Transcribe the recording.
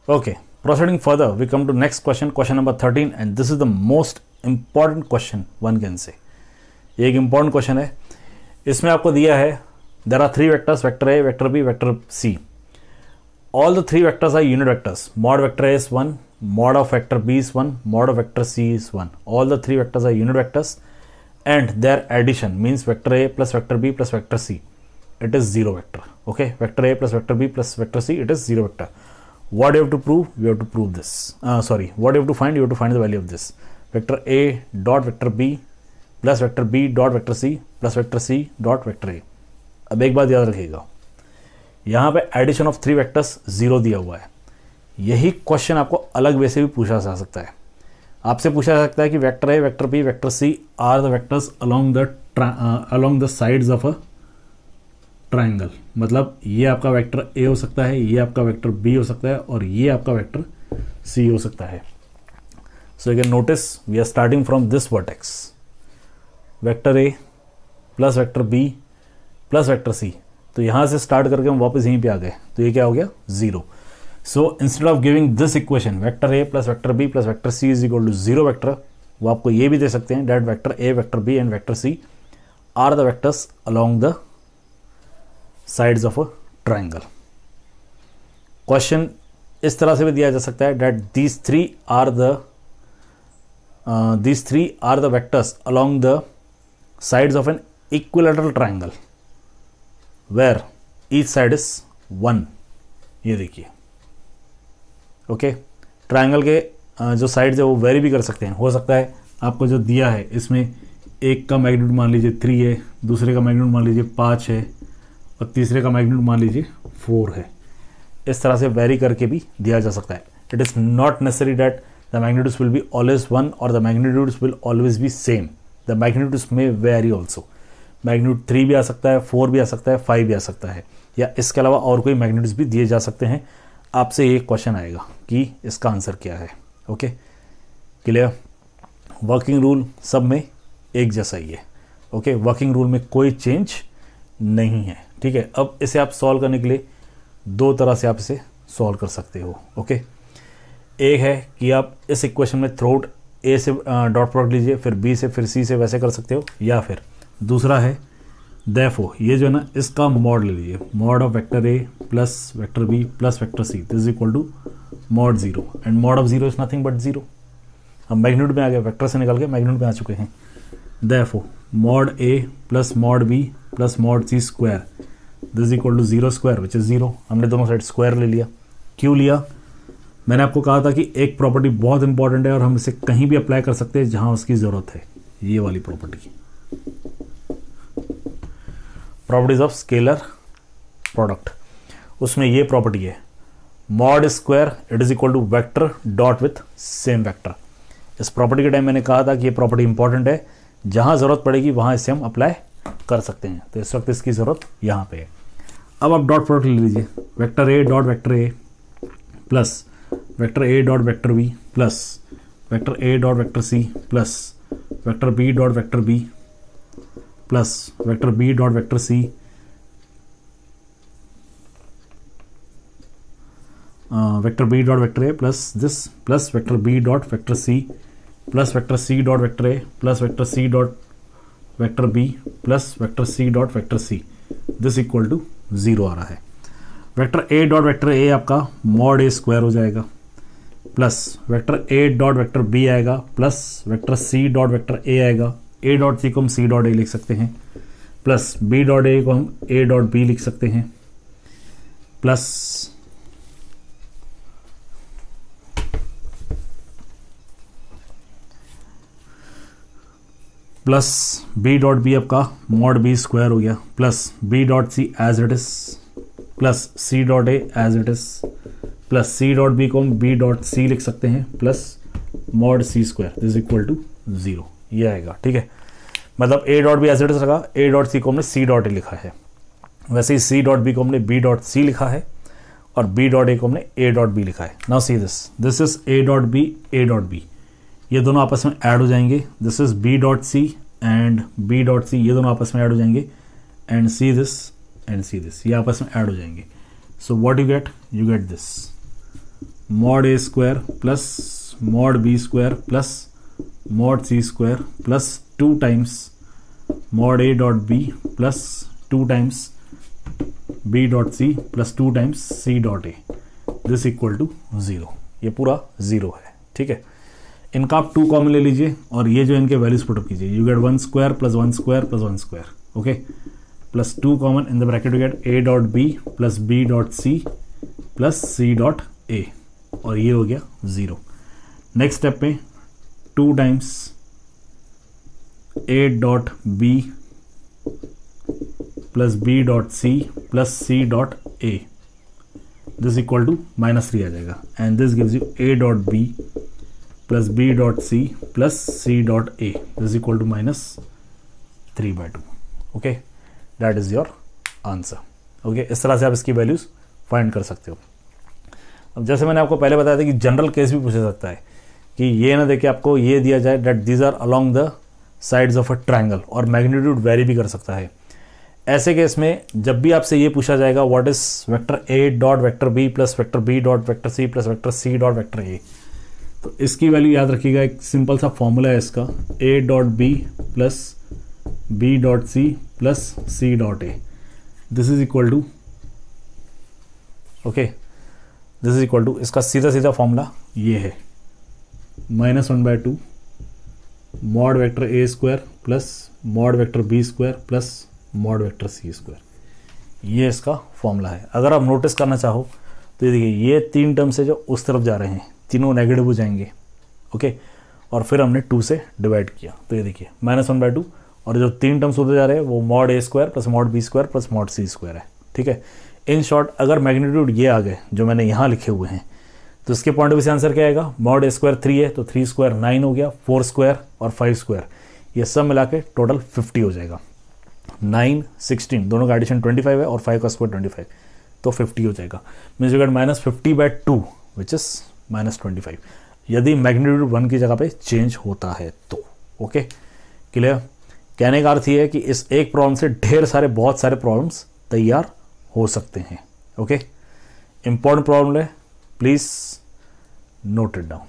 Okay, proceeding further, we come to next question, question number 13, and this is the most important question one can say. ये एक important question है. इसमें आपको दिया है there are three vectors, vector A, vector B, vector C. All the three vectors are unit vectors. Mod vector A is 1, mod of vector B is 1, mod of vector C is 1. All the three vectors are unit vectors, and their addition means vector A plus vector B plus vector C. It is zero vector. Okay, vector A plus vector B plus vector C, it is zero vector. What you have to prove? You have to prove this. What you have to find? You have to find the value of this. Vector A dot vector B plus vector B dot vector C plus vector C dot vector A. अब एक बात याद रखिएगा, यहाँ पे addition of three vectors zero दिया हुआ है. यही क्वेश्चन आपको अलग वे से भी पूछा जा सकता है. आपसे पूछा जा सकता है कि vector A, vector B, vector C are the vectors along the sides of a triangle. मतलब ये आपका वेक्टर ए हो सकता है, ये आपका वेक्टर बी हो सकता है और ये आपका वेक्टर सी हो सकता है. So you can notice we are starting from this vertex, vector A plus vector B plus vector C. तो यहाँ से स्टार्ट करके हम वापस यहीं पे आ गए, तो ये क्या हो गया? Zero. So instead of giving this equation vector A plus vector B plus vector C is equal to zero vector, वो आपको ये भी दे सकते हैं that vector A, vector B and vector C are the vectors along the sides of a triangle. Question इस तरह से भी दिया जा सकता है that these three are the vectors along the sides of an equilateral triangle where each side is 1. ये देखिए, ओके. ट्राइंगल के जो साइड्स है वो वेरी भी कर सकते हैं. हो सकता है आपको जो दिया है इसमें एक का मैग्नीट्यूड मान लीजिए 3 है, दूसरे का मैग्नीट्यूड मान लीजिए 5 है और तीसरे का मैग्नीट्यूड मान लीजिए 4 है. इस तरह से वेरी करके भी दिया जा सकता है. It is not necessary that the magnitudes will be always 1 और the magnitudes will always be same. The magnitudes में वेरी ऑल्सो. मैग्नीट्यूड 3 भी आ सकता है, 4 भी आ सकता है, 5 भी आ सकता है, या इसके अलावा और कोई मैग्नीट्यूड्स भी दिए जा सकते हैं. आपसे ये क्वेश्चन आएगा कि इसका आंसर क्या है. Okay, clear. वर्किंग रूल सब में एक जैसा ही है. ओके, वर्किंग रूल में कोई चेंज नहीं है. ठीक है, अब इसे आप सॉल्व करने के लिए दो तरह से आप इसे सॉल्व कर सकते हो. ओके, एक है कि आप इस इक्वेशन में थ्रू ए से डॉट प्रोडक्ट लीजिए, फिर बी से, फिर सी से, वैसे कर सकते हो. या फिर दूसरा है देयरफॉर, ये जो है ना इसका मॉड ले लीजिए, mod of vector A plus vector B plus vector C this is equal to mod zero, and mod of zero is nothing but zero. हम मैग्नीट्यूड में आ गए, वेक्टर से निकल के मैग्नीट्यूड में आ चुके हैं. Therefore mod A plus mod B plus mod C square this is equal to zero square which is zero. हमने दोनों साइड स्क्वायर ले लिया. क्यों लिया? मैंने आपको कहा था कि एक प्रॉपर्टी बहुत इंपॉर्टेंट है और हम इसे कहीं भी अप्लाई कर सकते हैं जहां उसकी जरूरत है. ये वाली property, properties of scalar product, उसमें ये प्रॉपर्टी है mod square it is equal to vector dot with same vector. इस प्रॉपर्टी के टाइम मैंने कहा था कि ये प्रॉपर्टी इंपॉर्टेंट है, जहां जरूरत पड़ेगी वहां इसे हम अप्लाई कर सकते हैं. तो इस वक्त इसकी जरूरत यहां पे है. अब आप डॉट प्रोडक्ट ले लीजिए, vector A dot vector A plus vector A dot vector B plus vector A dot vector C plus vector B dot vector B plus vector B dot vector C vector B dot vector A plus this plus vector B dot vector C plus vector C dot vector A plus vector C dot vector B plus vector C dot vector C this equal to zero आ रहा है. Vector A dot vector A आपका mod A square हो जाएगा plus vector A dot vector B आएगा plus vector C dot vector A आएगा. A dot C को हम सी डॉट ए लिख सकते हैं प्लस बी डॉट ए को हम ए डॉट बी लिख सकते हैं प्लस बी डॉट बी आपका मॉड बी स्क्वायर हो गया plus B dot C as it is plus C dot A as it is plus C dot B को हम बी डॉट सी लिख सकते हैं plus mod C square this equal to zero. ये आएगा. ठीक है, मतलब A dot B as it is रखा, ए डॉट सी को हमने सी डॉट ए लिखा है, वैसे ही सी डॉट बी को हमने बी डॉट सी लिखा है और बी डॉट ए को हमने ए डॉट बी लिखा है. Now see this is A dot B, A dot B, ये दोनों आपस में ऐड हो जाएंगे. This is B dot C and B dot C, ये दोनों आपस में ऐड हो जाएंगे. एंड सी दिस, ये आपस में ऐड हो जाएंगे. So what you get this mod a square plus mod b square plus mod c square plus 2 times mod a dot b plus 2 times b dot c plus 2 times c dot a this equal to 0। ये पूरा 0 है, ठीक है। इनका आप 2 common ले लीजिए और ये जो इनके वैल्यूज पुटअप कीजिए। You get 1 square plus 1 square plus 1 square, okay, plus 2 common in the bracket you get a dot b plus b dot c plus c dot a, और ये हो गया 0। नेक्स्ट स्टेप पे 2 times a dot b plus b dot c plus c dot a this equal to -3 आ जाएगा, and this gives you a dot b plus b dot c plus c dot a this equal to -3/2, okay, that is your answer, okay. इस तरह से आप इसकी values find कर सकते हो। अब जैसे मैंने आपको पहले बताया था कि जनरल केस भी पूछा सकता है कि ये ना देखे आपको ये दिया जाए that these are along the sides of a triangle, और मैग्नीट्यूड वेरी भी कर सकता है। ऐसे केस में जब भी आपसे ये पूछा जाएगा what is vector A dot vector B plus vector B dot vector C plus vector C dot vector A, तो इसकी वैल्यू याद रखिएगा। एक सिंपल सा फॉर्मूला है इसका, A dot B plus B dot C plus C dot A, this is equal to, okay, this is equal to, इसका सीधा सीधा फॉर्मूला ये है -1/2 mod vector A square plus mod vector B square plus mod vector C square, ये इसका formula है। अगर आप नोटिस करना चाहो तो ये देखिए ये 3 टर्म से जो उस तरफ जा रहे हैं तीनों नेगेटिव हो जाएंगे, ओके, और फिर हमने 2 से डिवाइड किया, तो ये देखिए -1/2, और जो 3 टर्म्स होते जा रहे हैं वो mod A square plus mod B square plus mod C square है, ठीक है। इन शॉर्ट अगर मैग्नीट्यूड ये आ गए जो मैंने यहाँ लिखे हुए हैं, तो इसके पॉइंट ऑफ व्यू से आंसर क्या आएगा, मॉड ए स्क्वायर 3 है तो 3 स्क्वायर 9 हो गया, 4 स्क्वायर और 5 स्क्वायर, ये सब मिला के टोटल 50 हो जाएगा। 9 16 दोनों का एडिशन 25 है और 5 का स्क्वायर 25, तो 50 हो जाएगा। Means you get -50/2 which is -25, यदि मैग्नीट्यूड 1 की जगह पे चेंज होता है तो, ओके, क्लियर। कहने का अर्थ ये है कि इस एक प्रॉब्लम से ढेर सारे बहुत सारे प्रॉब्लम्स तैयार हो सकते हैं, ओके। इंपॉर्टेंट प्रॉब्लम है, प्लीज नोट इट डाउन।